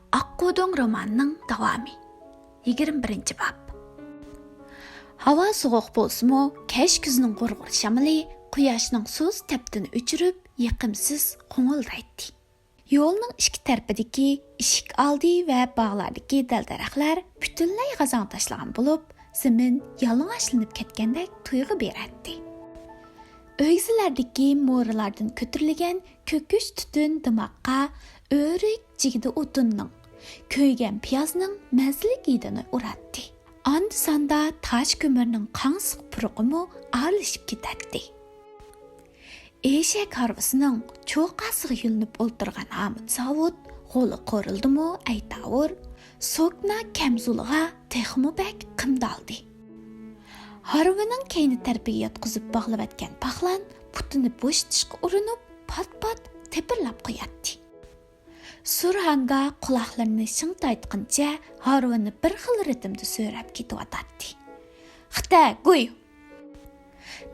Аққудың романның davamı. 21 bab. Hava soğuk bolsunmu, keş күзінің qurğur şamili quyoshning so'z taptini o'chirib, yiqimsiz qo'ng'ildaydi. Yo'lning ikki tarafidagi eshik oldi va bog'lardagi dal-daraxtlar butunlay g'azon tashlagan bo'lib, zamin yalang'ochlanib ketgandek tuyg'u beradi. Ögzilardagi mo'rilardan ko'tarilgan ko'kish tutun dimoqqa o'rik jigida o'tinning, ko'ygan piyozning mazlik hidini uratdi. Andi sanda tosh ko'mirning qansiq puruqimi aralashib ketadi. Eshak harvasining cho'qqasiga yulinib o'ltirgan Hamid Savud qo'li qo'rildimi aytavur, so'kna kamzuliga texmi bak qimdaldi. Harvining keyni tarafiga yotqizib bog'lab atgan paxlan putini bo'shatishga urinib, pat-pat tepirlab qo'yadi. Surhanga quloqlarini shingtaytqancha Harvini bir xil ritmda so'rab ketyotadi. "Xita, go'y!"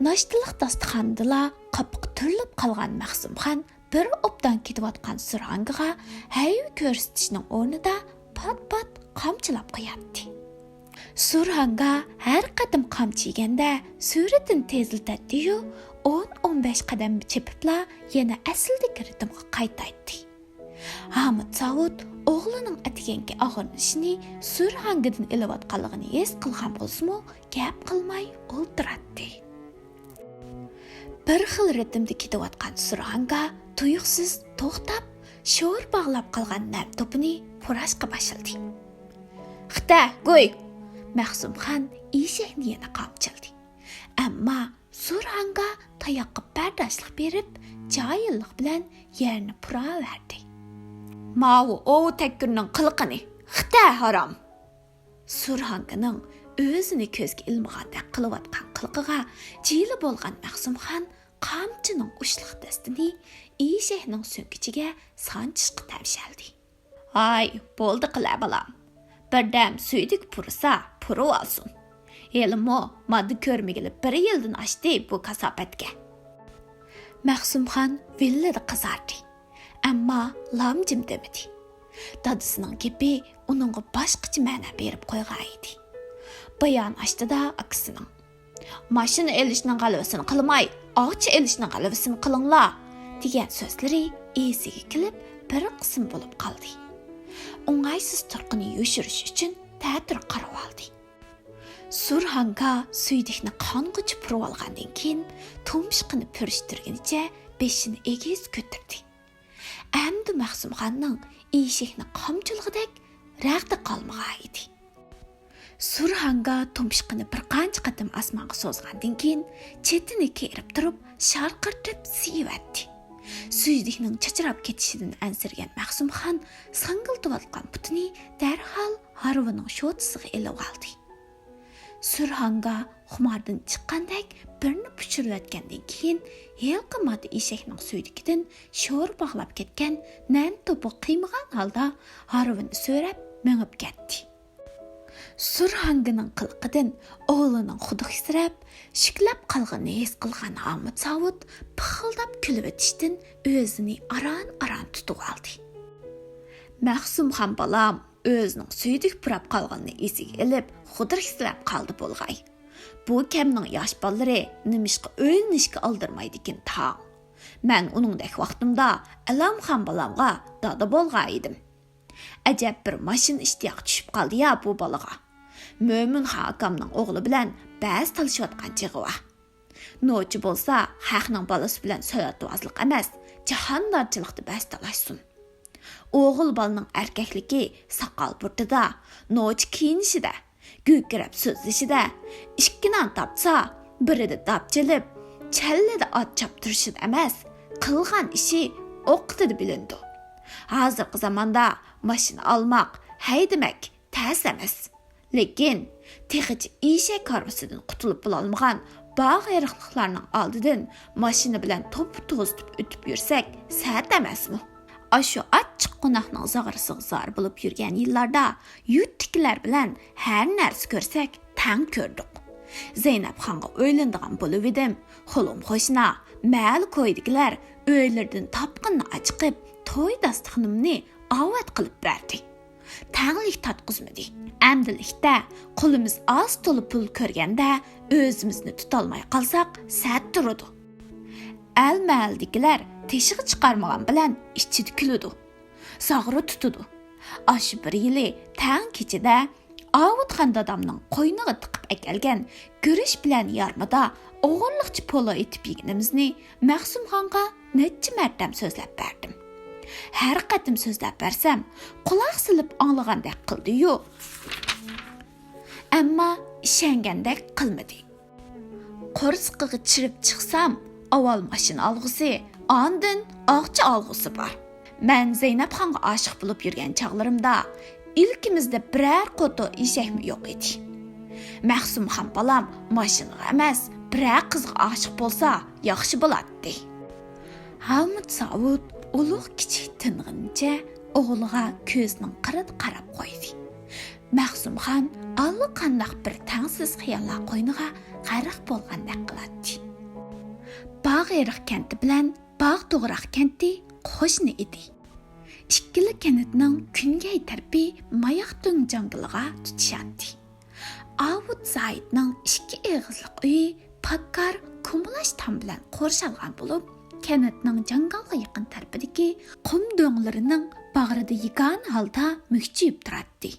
Noshtilik dasturxonida qopqi turilib qolgan Mahsumxon bir obdan ketayotgan Surhangaga hayv ko'rsatishning o'rnida pat-pat qamchilab qo'yadi. Surhanga har qatim qamchi yeganda suratini tezlatadi-yu 10-15 qadam chepibla yana asldagi ritmga qaytaydi. Hamid Savud o'g'lining atigangi og'irnishini Surhangadan ilayotganligini his qilgan bo'lsa-mu, gap qilmay o'ltiradi. Bir xil ritmda ketayotgan Surhanga tuyuqsiz to'xtab, sho'r bog'lab qolgan nam to'pini purashga boshladi. "Xita, go'y!" Mahsumxon eshakni yana qamchildi. Ammo Surhanga tayoqqa bardoshlik berib, joyillik bilan yerni puraverdi. "Mau o takkurning qilqini, xita harom!" Surhanganing o'zini ko'zga ilmagandek qilayotgan qilqiga jili bo'lgan Mahsumxon qamchining ushliq dastini eshakning so'nkichiga sanchishga tavshaldi. "Ay, bo'ldi qila balam. Birdam suydik pursa, purib olsin. Elimo modda ko'rmagili 1 yildan oshdi bu kasobatga." Mahsumxon villada qizardi, ammo lamjim demadi. Dadisining gapi uningga boshqacha ma'no berib qo'ygan edi. Bayon açtı-da akisining: "Mashina elishning g'alvasini qilmay, og'chi elishning g'alvasini qilinglar" degan so'zlari esiga kelib bir qism bo'lib qoldi. O'ng'aysiz turqini yoshirish uchun ta'tir qarab oldi. Surhanga suydikni qong'ich purib olgandan keyin tumshqini purishtirganicha beshini egiz ko'tardi. Endi Mahsumxonning eshakni qamchilg'idek rag'di qolmagan edi. Surhanga tumshqini bir qancha qatim osmonga so'zgandan keyin chetini kerib turib, sharqirtib siyvatdi. Suydikning chachrab ketishidan ansirgan Mahsumxon sangiltayotgan putini darhol Harvining sho'tisiga ilib oldi. Surhanga xumordan chiqqandek birni puchirlatgandan keyin yelqimadi eshakning suydikidan sho'r bog'lab ketgan nan to'pi qiymagan holda Harvini so'rab mengib ketdi. Surhanganing qilqidan o'g'lining xudoqsirab, shiklab qolganini his qilgan Hamid Savud pixildab kulib o'tishdan o'zini aran tutib oldi. Mahsumxon balam o'zining suydik purab qolganini esiga ilib, xudoqsirab qoldi bo'lg'ay. Bu kamning yosh bolalari nimishqa o'yinishga oldirmaydi ekan ta. Men uningdek vaqtimda Alamxon balamga dada bo'lgan edim. Ajab bir mashin ishtiyoq tushib qoldi ya bu balaga. Mo'min hakamning o'g'li bilan ba'z talishayotgan chig'i va. Nochi bo'lsa, haqning balasi bilan so'yatuvazlik emas, jahondarchilikda ba'z talashsin. O'g'il balaning erkakligi soqol burtida, nochi kiyinishida, g'ukirab so'zlashida, ikkinan topsa, birida dapchilib, challada ot choptirishida emas, qilgan ishi o'qitida bilindi. Hozirgi zamonda mashina olmoq, haydamak tas emas. Lekin texichi eshak harvasidan qutulib bo'lolmagan bog' eriqliqlarning oldidan mashina bilan to'p-to'zitib o'tib yursak, sat emasmi? Ashu achchiq gunohning zag'risiga zor bo'lib yurgan yillarda yurtdikilar bilan har narsa ko'rsak, tang ko'rdik. Zeynabxonga o'ylandigan bo'lib edim. Xo'lim xo'shna, mal ko'ydikilar o'ylardan topqinni achiqib, to'y dasturxonimni avat qilib berdi. tanglik tatqızmadı. Әмділікте қолымыз аз толы pul көргенде өзімізні тұталмай қалсақ, сәт тұрыды. Әл-мәлдікілер тешіғі çıqarmağan білән ішчіді күліді. Сағыры тұтыды. Aşı bir yılı тәң keçide Avutxan dadamның қойнығы тықып әкелген görüş білән ярмада oğurluqçı polo etip yeginimizni Məxsumxanға netçi mərtəm sözləp bərdim. Hər qətim sözləp bərsəm, qulaq silib anlığandək qıldı-yu. Әмма işəngəndək qılmadı. Qorsqığı çirib çıxsam, aval maşın alğısı, andın ağçı alğısı var. Mən Zeynəp xanға aşıq bulub yürgən çağlarımda ilkimizdə birər qoto eşəkmi yox idi. Məxsumxan balam maşınıq əməz, birər qızğa aşıq bolsa yaxşı bolatdı. Hamid Savud uluq kiçik tınğınca oğluğa közünün qırıd qarab qoydu. Məxsumxan allı qandaq bir təngsiz xiyalla qoynuğa qarıq bolğandaq qılatdı. Bağ eriq kenti bilən Bağ Toğraq kenti qo'shni edi. Ikkili kentning kungay tarpi Mayaqtung jangiliga tutishatdi. Avut Zaidning 2 egizlik uyi pakkar kumulash tam bilan qo'rshalgan bo'lib, kentning jangalga yaqin tarpidagi qum do'nglarining bag'rida yigan holda mukchiyib turardi.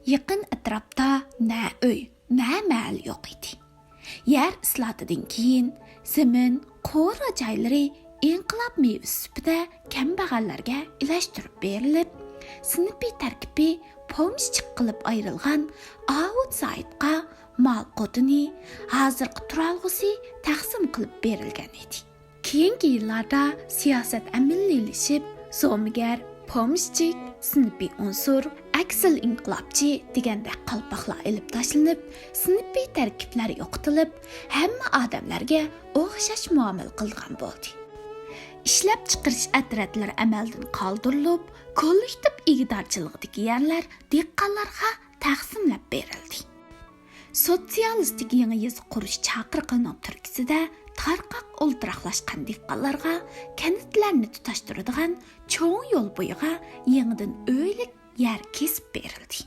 Yaqin atrofda na uy, na mahal yo'q edi. Yer islotidan keyin zamin qo'ra joylari inqilob mevasi sifatida kambag'allarga ilashtirib berilib, sinfiy tarkibi pomishchiq qilib ayrilgan Avut Zaidga mol qotini hozirgi turalg'usi taqsim qilib berilgan edi. Keyingi yillarda siyosat amilliylashib, zo'migar, pomishchik, sinfiy unsur, aksil inqilobchi degandek qalpoqlar ilib tashlanib, sinfiy tarkiblar yo'qitilib, hamma odamlarga o'xshash muomala qilgan bo'ldi. İşləp çıxırış ətərətləri əməldən qaldırılıb, kollektiv igidorchiligidagi yerlər dehqonlarga taqsimlab berildi. Sotsialistik yangi yuz qurish chaqiriqining turkisida tarqaq o'ltiraqlashgan dehqonlarga kanitlarni tutashtiradigan cho'ng yo'l bo'yiga yangidan o'ylik yer kesib berildi.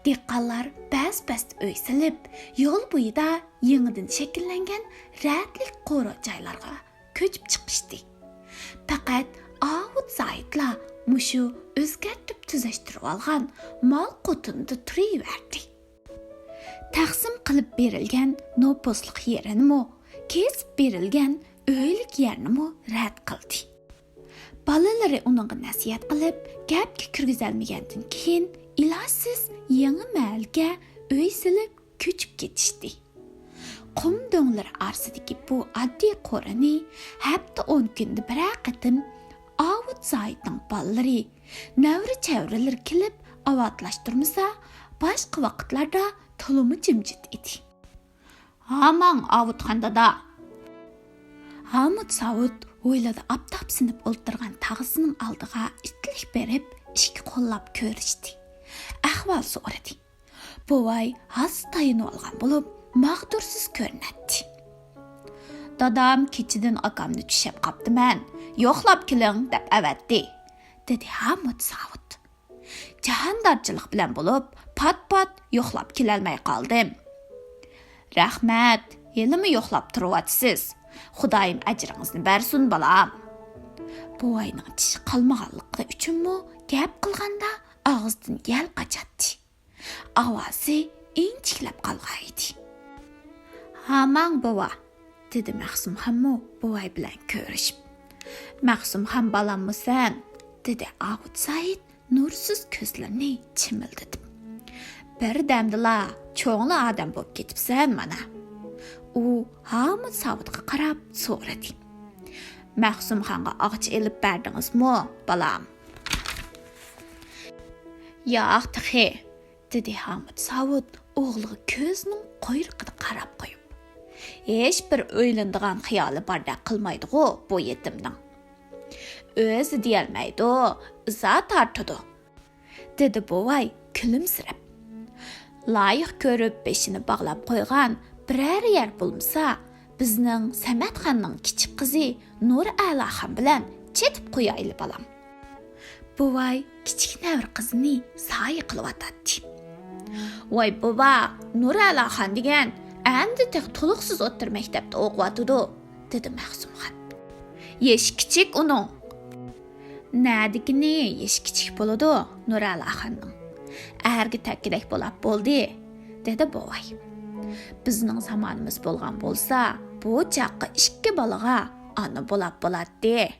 Dehqonlar bas-bas uy silib, yo'l bo'yida yangidan shakllangan rətlik qo'ra joylarga ko'chib chiqishdi. Faqat Avut Zaidla mushu o'zgartib tuzashtirib olgan mol qo'tinda turaverdi. Taqsim qilib berilgan nopusliq yerini kesib berilgan o'ylik yerini rad qildi. Bolalari uningga nasihat qilib, gapga kirgizolmagandan keyin ilojsiz yangi mahalga uy silib ko'chib ketishdi. Qum do'nglar orsidagi bu oddiy qo'rani hafta 10 kunda bir qatim Avut Zaidning bolalari, navri-chavrilar kelib avatlashtirmasa, boshqa vaqtlarda to'limi jimjit edi. "Hamon Avutxan dada." Hamid Savud o'yladi aptap sinib o'ltirgan tag'isining oldiga itlik berib, ikki qo'llab ko'rishdi. Ahvol so'radi. Buvay hasta tayinib olgan bo'lib, mağdursiz ko'rinadi. "Dadam kechidan akamni tushib qaptiman. Yo'qlab keling deb avatdi", dedi Hamid Savud. "Jahondorchilik bilan bo'lib, pat-pat yo'qlab kelolmay qoldim." "Rahmat, yelimi yo'qlab turyapsiz. Xudoyim ajringizni bersin, balam." Buvayning tishi qalmaganligi uchunmi gap qilganda og'zidan yal qochadi. Ovozi inchiklab qolgan edi. "Hamon buva", dedi Məxsumxanmu buvay bilan ko'rishib. "Məxsumxan balammisan?" dedi Avut Zaid nursiz ko'zlarini chimildatib. "Bir damdila cho'ngli odam bo'lib ketibsan mana." U Hamid Savudga qarab so'radi. "Məxsumxanga og'chi elib berdingizmi, balam?" "Yo'q, tixi", dedi Hamid Savud o'g'liga ko'zining qo'yrig'ida qarab qo'yib. "Hech bir o'ylanadigan xiyoli barda qilmaydi-ku bu yetimning. O'zi deyolmaydi, iza tortadi", dedi buvay kulimsirab. "Loyiq ko'rib beshini bog'lab qo'ygan biror yer bo'lmasa, bizning Samatxonning kichik qizi Nur Alaxon bilan chetib qo'yayli balam." Buvay kichik navir qizini soya qilib atadi. Voy bova, Nuralaxon degan endi tek to'liqsiz o'tir maktabda o'qiyotidi, dedi Mahsumxon. Yesh kichik uning. Nadikini yesh kichik bo'ladi Nuralaxonning. Әргі тәккідек болып болды, деді бовай. Біздің заманымыз болған болса, бұл жаққы ішкі балыға аны болып болады.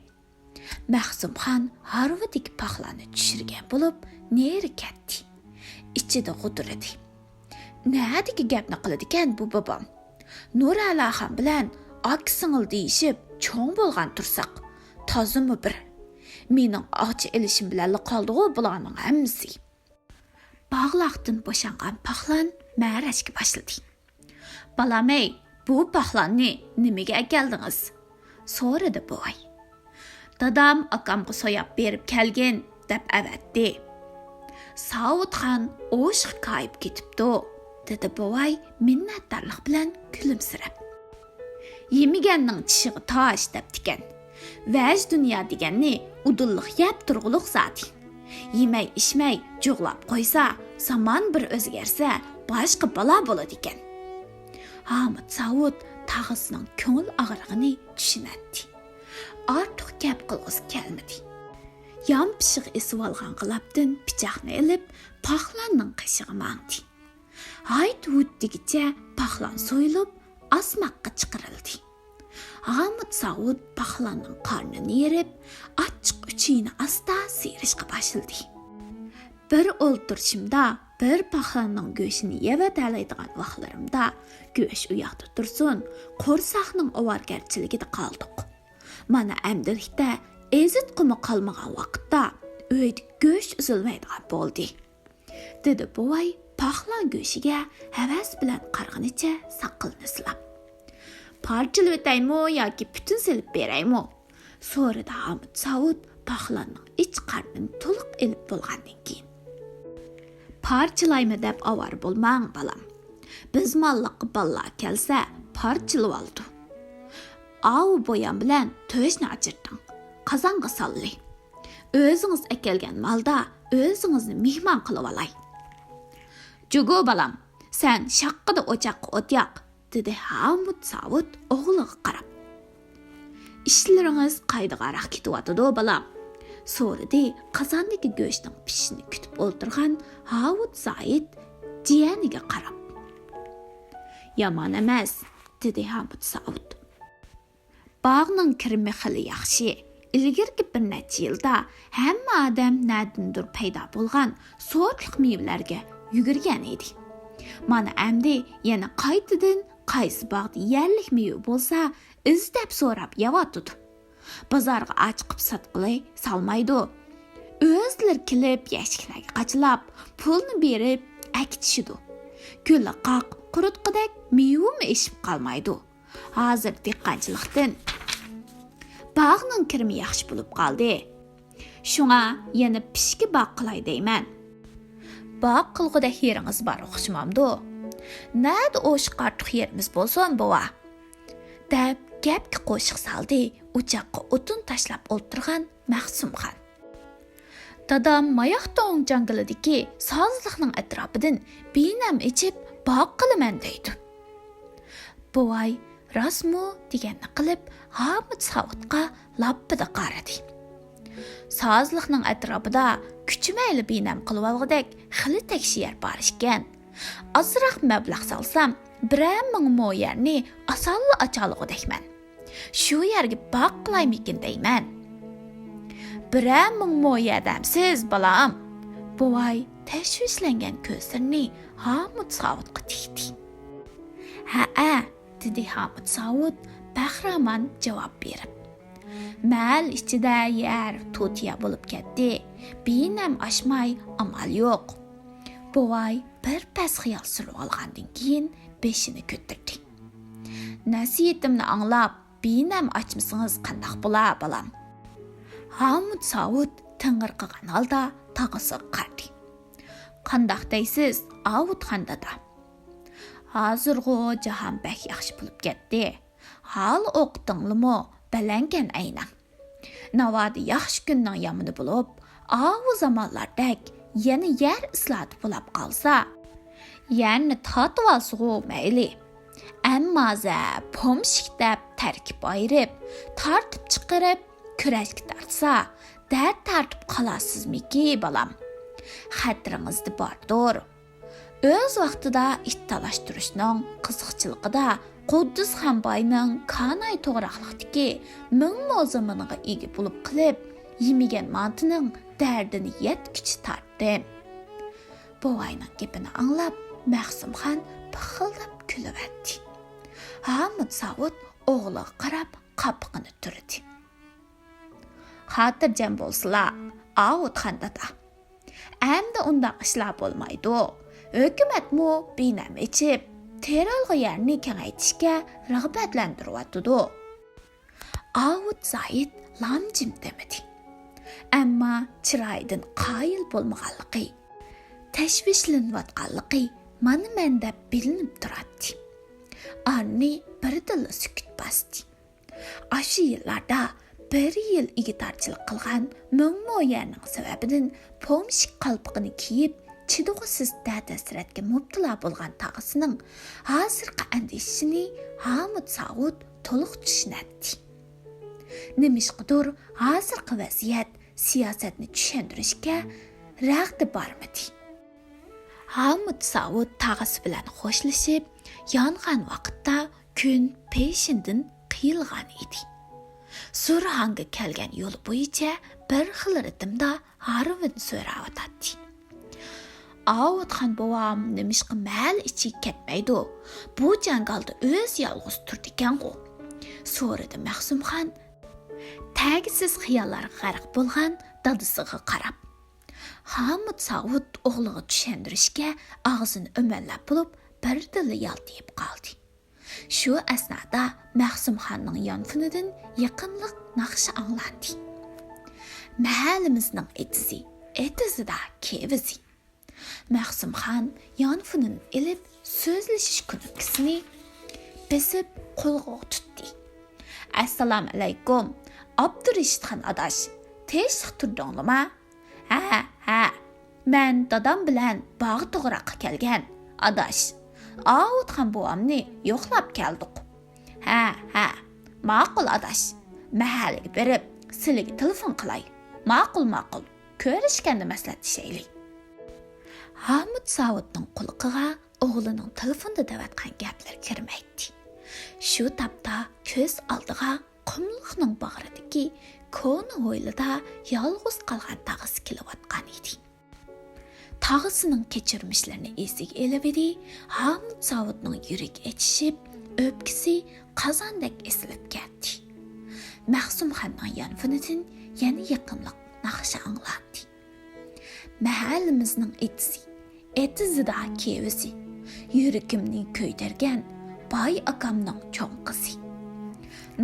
Mahsumxon Harvardagi paxlani tushirgan bo'lib, neri ketdi. Ichida g'udirdi. Nadagi gapni qiladigan bu bobom. Nuralaxon bilan ak singil deyishib, cho'ng bo'lgan tursak, tozimi bir. Mening ochi ilishim bilan qoldi-ku bularning hammasi. Bağlaqdan boşanğan paxlan mərəşki başladı. Balam ey, bu paxlanni niməgə gəldiniz? Soradı buvay. Dadam akamğa soyab berib kelgin, deb əvətdi. Savudxan oşq kayıb ketibdi, dedi buvay minnətdarlıq bilan gülümsirab. Yemigənning tişiği taş deb diken. Vəj dünya deganni udullıq yap turğuluq zati. Yemey içmey cuğlap qoysa, zaman bir özgerse başqa bala болады ekan. Hamid Savud tağısının köngül ağırlığını düşünətdi. Artıq gap qılğısı kelmedi. Yan pişiq esib alğan qılapdın pichaqni ilib, paxlanning qishig'i mangdi. Hayt hut degicha paxlan soyulub, asmaqqa chiqirildi. Hamid Savud paxlanning qarnini yerib, açıq üçini asta sıyırışqa başladı. Bir o'ltirishimda, bir paxlanning go'shini yevalaydigan vaqtlarimda go'sh uyoqda tursin, qo'rsaqning ovargarchiligida qoldik. Mana amdilikda ezit qumi qolmagan vaqtda uyda go'sh uzilmaydigan bo'ldi. Dedi buvay paxlan go'shiga havas bilan qarg'anicha saqilni silab. Parçalı ötəymi yoki bütün silib berəymi? Sonra da Hamid Savud paxlanning iç qarnini to'liq elib bo'lgandan keyin. Parçalaymi deb avar bo'lmang balam. Biz malliqqa ballar kelsa parçalab oldi. Avu boyan bilan to'shni achirting. Qozonga solli. O'zingiz akelgan malda o'zingizni mehmon qilib olay. Jugo balam, sen shaqqida o'chaqqa o't yoq, dedi Hamid Savud o'g'liga qarab. İşləriniz qaydıqaraq ketyotidi balam. So'radi qozondagi go'shtning pishishini kutib o'tirgan Havud Said jiyaniga qarab. Yomon emas, dedi Hamid Savud. Bog'ning kirimi xili yaxshi. İlgirki bir necha yilda hamma odam nadindir paydo bo'lgan so'tliq mevalarga yugurgan edi. Mana endi yana qaytadan qaysi bog'da yerlik meva bo'lsa, izdab so'rab yeyotdi. Bozorga chiqib sotqilay salmaydi. O'zlar kelib yashiklarga qachilab, pulni berib akitishidi. Ko'li qaq qurutqidek mevami eshib qolmaydi. Hozir diqqatchilikdan bog'ning kirimi yaxshi bo'lib qoldi. Shunga yana pishki bog' qilay deyman. Bog' qilg'ida yeringiz bor o'xshamamdi. Nada o'shiq ortiq yerimiz bo'lsin bova. Deb gapga qo'shiq soldi o'choqqa o'tin tashlab o'ltirgan Mahsumxon. Dadam mayoqda o'ngjangiladiki sozliqning atrofidan benam ichib bog' qilaman deydi. Buvay rasmu deganni qilib Hamid Savudga lappida qaradi. Sozliqning atrofida kuchimayli benam qilib olg'idek xili tekshi yer bor ekan. Azroq mablag' solsam, 1,000 mo yerni asalli achalg'idekman. Shu yerga bog' qilaymikin deyman. 1,000 mo yerdamsiz balam. Buvay tashvishlangan ko'zlarini Hamid Savudga tikdi. Ha, dedi Hamid Savud bahramon javob berib. Mal ichida yer to'tiya bo'lib ketdi. Benam oshmay amal yo'q. Buvay bir pas xiyol surib olgandan keyin beshini ko'tardi. Nasihatimni anglab, benam ochmisingiz qandoq bo'lar balam? Hamid Savud ting'irqigan holda tag'isi qardi. Qandoq deysiz, Avudxon dada? Hozirg'u jahon bak yaxshi bo'lib ketdi. Hal o'qdingmi? Balangan aynan. Navodi yaxshi kunning yomoni bo'lib, Avu zamanlardek yana yer islatı bulab qalsa, yerini tatıb alsığı meyli. Əmmazə pomşik dəb tərkib ayırıb, tartıb çıxırıb, kürəşki tartsa, dərd tartıb qalasızmı ki, balam? Xətrinizdə bardır. Öz vaxtıda ittalaşdırışның qızıqçılıqıda Quddus xanbayının Kanay toğraqlıqdaki ming mozımınığı egi bulub qılıb, yemigen mantının dərdini yetküçü tartdı. Bovayının gepini anlap, Məxsumxan pıxıldab külüb etdi. Hamid Savud oğluğa qarab qapıqını türüdü. Xatırcam bolsıla, Avud xandada. Əmdə undaq işlər bolmaydı. Hökumət mu binəm içib, teralğı yerini kengaytishga rəğbətləndiriyatdı. Avud Zayid lamjim demedi. Amma çiraydan qayil bolmağanlıqı, təşvişləniyotqanlıqı mana məndə bilinib turadi. Anni birdilla sükut bastı. Aşı yıllarda bir yıl igitarçılık qılğan mungmo yerning səbəbindən pomşik qalpıqını kiyib, çidig'isiz dədəsirətə mubtila bo'lgan tağısının hazırqı əndişini Hamid Savud to'liq tushunadi. Nimishqidir hazırqı vaziyat siyosatni tushuntirishga rag'di bormidi. Hamid Savud tağısı bilan xo'shlashib, yongan vaqtda kun peshindan qiyilgan edi. Surxonga kelgan yo'l bo'yicha bir xil ritmda harvin so'rayotdi. Avudxon bovam nimishqa mal ichi ketmaydi. Bu jangalda o'z yolg'iz turdi ekan-ku. So'radi Maxsumxon tagisiz xiyollarga g'arq bo'lgan dadisiga qarab. Hamid Savud o'g'liga tushuntirishga og'zini o'mallab bo'lib, birdilla yaltiyib qoldi. Shu asnoda Maxsumxonning yonfinidan yaqinliq naqshi anglandi. Mahallimizning etizida kevizi. Maxsumxon yonfinini ilib so'zlashish kunukkisini besib qo'lga tutdi. Assalomu alaykum. Abdurishidxon adash, tinchlik turdingmi? Ha. Men dadam bilan bog' to'g'raqqa kelgan. Adash, Avudxon buvamni yo'qlab keldik. Ha. Ma'qul adash. Mahallaga berib, sizlarga telefon qilay. Ma'qul. Ko'rishganda maslahatishaylik. Hamid Savudning quliqiga o'g'lining telefonda davatgan gaplar kirmaydi. Shu tapda ko'z oldiga qumliqning bag'ridagi ko'ni ho'ylida yolg'iz qolgan tag'isi kelayotgan edi. Tag'isining kechirmishlarini esiga elibdi. Hamid Savudning yuragi etishib, o'pkisi qozondek esilib ketdi. Maxsumxonning yonfinidan yana yaqinlik naqshi anglandi. Mahallimizning etizida kevizi, yuragimni ko'ydirgan boy akamning cho'ng qizi.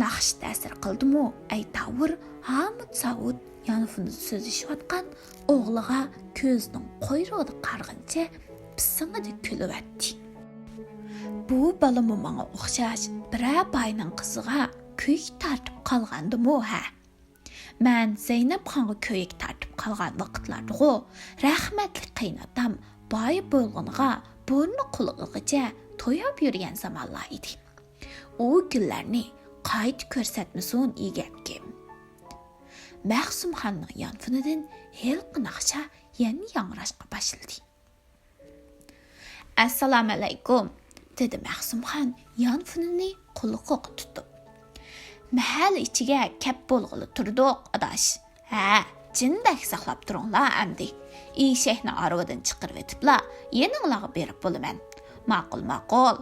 Naqsh ta'sir qildimi? Aytavur Hamid Savud yonfinida so'zlashayotgan o'g'liga ko'zning qo'yrog'ida qarg'incha pisingida kulib. Bu balami menga o'xshash bir boyning qiziga ko'yik tartib qolgandimi ha? Men Zeynab xonga ko'yik tartib qolgan vaqtlarda rahmatli qaynatam boy bo'lg'inga burni qulig'igacha to'yib yurgan zamonlar edi. U kunlarni qayta ko'rsatmasin egapkim. Maxsumxonning yonfinidan helqi naqsha yana yangrashqa boshladi. Assalomu alaykum, dedi Maxsumxon yonfinini quliqqa tutib. Mahal ichiga kap bo'lg'ili turdiq, adash. Ha, jindak saqlab turinglar amdi. Eshakni arvadan chiqarib etiblar, yeninglarga berib bo'laman. Ma'qul.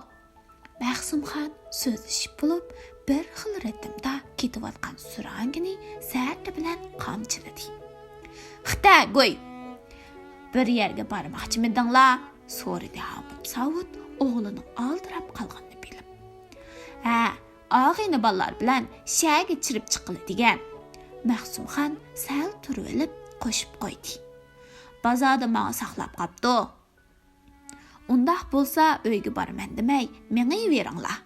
Maxsumxon so'zlashib bo'lib, bir xil ritmda ketayotgan surangini zarda bilan qamchiladi. Xita go'y. Bir yerga bormoqchimidinglar? So'radi Hamid Savud o'g'lining oldirab qolganini bilib. Ha, og'ayni bolalar bilan shaga chirib chiqiladigan. Maxsumxon sal turib olib qo'shib qo'ydi. Bozorda menga saqlab qopdi. Undaq bo'lsa uyga boraman demay, menga beringlar,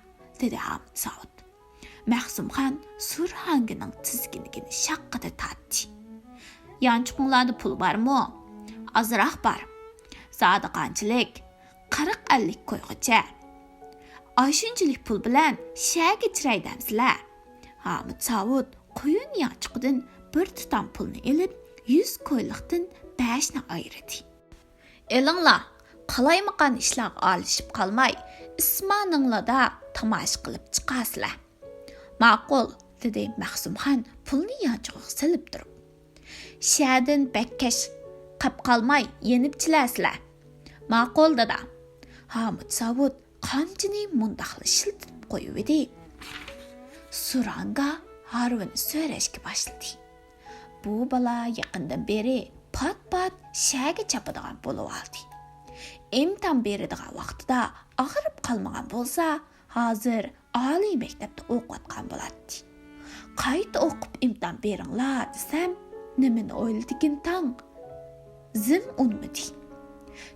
dedi Hamid Savud. Maxsumxon Surxonganing tizginligini shaqqida tatdi. Yançuqlarda pul barmı? Azıraq bar. Zadi qanchalik? 40-50 qo'yg'icha. Ayshunchalik pul bilan shaga chiraydamsizlar. Hamid Savud qo'yun yançuqidan bir tutam pulni elib, 100 qo'yliqdan 5 ni ayirdi. Elinglar, qalaymaqan ishlarga alishib qolmay, ismoninglarda tomosha qilib chiqasizlar. Ma'qul, dedi Mahsumxon pulni yanchug'iga silib turib. Shadin bakkash qap qolmay yenibchilasizlar. Ma'qul dada. Hamid Savud qamchini mundaqli shiltib qo'yibdi. Suranga Harvini so'rashga boshladi. Bu bala yaqindan beri pat-pat shaga chapadigan bo'lib oldi. Imtihon beradigan vaqtida og'rib qolmagan bo'lsa, hozir oliy maktabda o'qiyotgan bo'ladi. Qayta o'qib imtihon beringlar desam, nimani o'yladikin tang? Zim unmadi.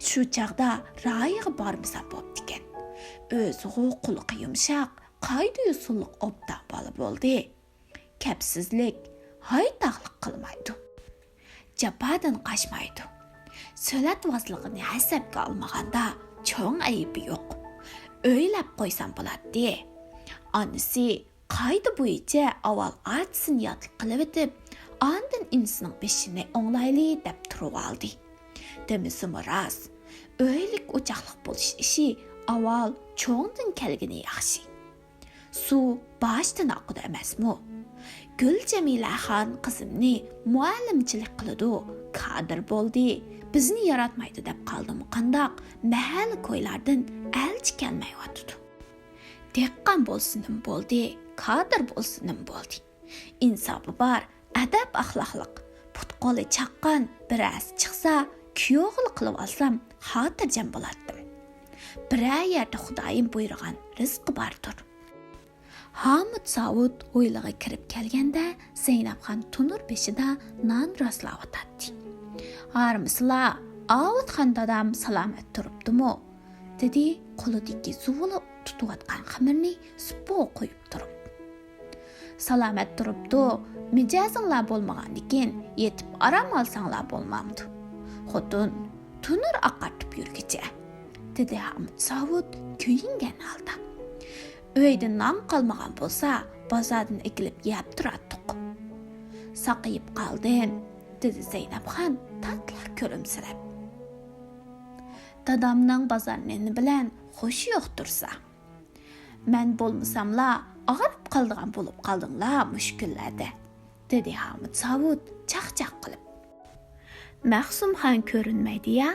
Shu chaqda rayiga bormasa bo'pti ekan. O'zi quluqi yumshoq, qayda usulliq obdan bola bo'ldi. Kapsizlik, haytaqlik qilmaydi. Japadan qaçmaydı. Söylət vazlığını həsəbə almağanda çoğun ayıbı yox. Öylab qoysan bo'lardi. Anisi qayda bo'yicha avval artisini yodlik qilib etib, ondan inisining beshini o'nglayli deb turib oldi. Demisimi rost, o'ylik o'chaqliq bo'lish ishi avval cho'ngdan kelgani yaxshi. Suv boshdan oqadi emasmi? Gül Jamila xon qizimni muallimchilik qiladi, kadr bo'ldi, bizni yaratmaydi deb qoldim qandoq mahal ko'ylardan elchi kelmayotdi. Deqqan bo'lsinim bo'ldi, kadr bo'lsinim bo'ldi. Insofi bor, adab axloqliq, putqoli chaqqan biraz chiqsa, kuyovlik qilib olsam, xotirjam bo'lardim. Biror yerda Xudoyim buyurgan rizqi bordir. Hamid Savud o'ylig'iga kirib kelganda Zaynabxon tunur beshida non rostlayotdi. "Armislar, Avutxon dadam salomat turibdimi?" dedi qo'lidagi suvli tutayotgan xamirni supa qo'yib turib. "Salomat turibdi, mijozinglar bo'lmagandikin yetib aram olsanglar bo'lmamdi. Xotin, tunur oqartib yurgicha", dedi Hamid Savud kuyingan holda. Öydən non qalmagan bo'lsa, bozordan ekilib yeb turatdiq. "Saqayib qoldin", dedi Zaynabxon tatliq ko'rimsirab. "Dadamning bozorni bilan xo'shi yo'q tursa. Men bo'lmasamlar, og'rib qoldigan bo'lib qoldinglar mushkullarda", dedi Hamid Savud chaqchaq qilib. Mahsumxon ko'rinmaydi-ya,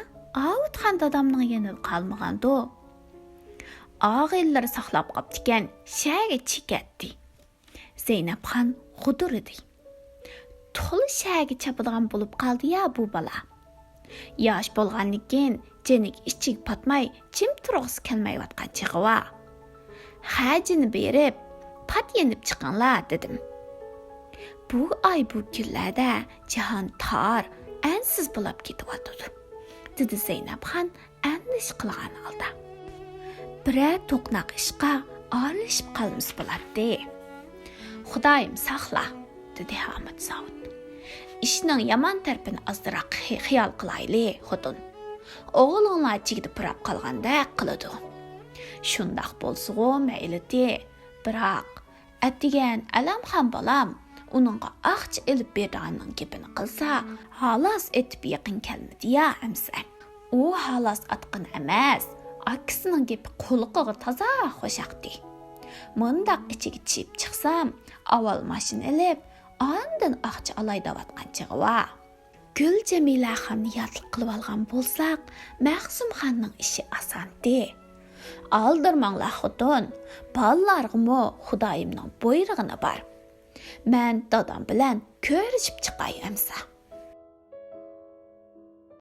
Avutxon dadamning yanida qolmagandi. Ağılları saqlab qaptikan, shaga chekatdi. Zaynabxon xudur edi. To'li shaga chapadigan bo'lib qoldi-ya bu bala. Yosh bo'lganlikin, jenik ichig patmay, jim turg'isi kelmayotgan chig'i va. Hajini berib, pat yenib chiqinglar dedim. Bu ay bu kunlarda jahon tor, ansiz bo'lib ketyotdi, dedi Zaynabxon andish qilgan holda. Biror to'qnaq ishqa aralashib qolmiz bo'lardi. Xudoyim saqla, dedi Hamid Savud. Ishning yomon tarafini ozroq xiyol qilayli, xotin. O'g'linglar chigdi purab qolganda qiladi. Shundoq bo'lsa-ku maylidi, biroq atigan Alamxon bolam uningga aqch elib berganning gapini qilsa, xolos etib yaqin kelmadi-ya amsa. U xolos atqin emas. Akisining gapi qo'liqiga toza xo'shaqdi. Mundaq ichiga chip chiqsam, avval mashina elib, ondan aqcha olay davatgan chig'i va. Gül Jamila xonni yodlik qilib olgan bo'lsak, Mahsumxonning ishi osondi. Aldirmanglar xotin, ballarg'imi Xudoyimning buyrug'ini bor. Men dadam bilan ko'rishib chiqay amsa.